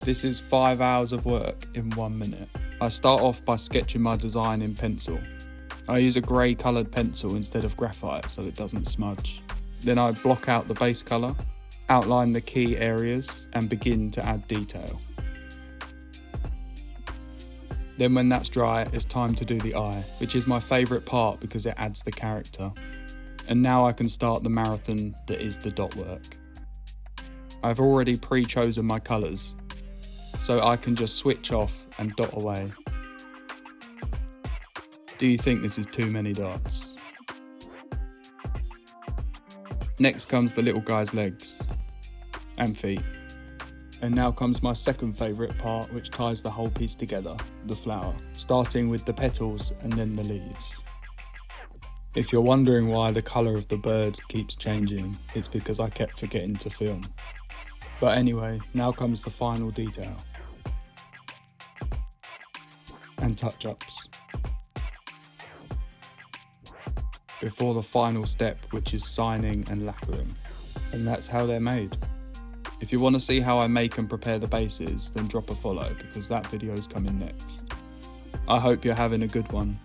This is 5 hours of work in 1 minute. I start off by sketching my design in pencil. I use a grey coloured pencil instead of graphite so it doesn't smudge. Then I block out the base colour, outline the key areas and begin to add detail. Then when that's dry, it's time to do the eye, which is my favourite part because it adds the character. And now I can start the marathon that is the dot work. I've already pre-chosen my colours, so I can just switch off and dot away. Do you think this is too many dots? Next comes the little guy's legs and feet. And now comes my second favourite part, which ties the whole piece together, the flower, starting with the petals and then the leaves. If you're wondering why the colour of the bird keeps changing, it's because I kept forgetting to film. But anyway, now comes the final detail. And touch-ups. Before the final step, which is signing and lacquering. And that's how they're made. If you want to see how I make and prepare the bases, then drop a follow because that video is coming next. I hope you're having a good one.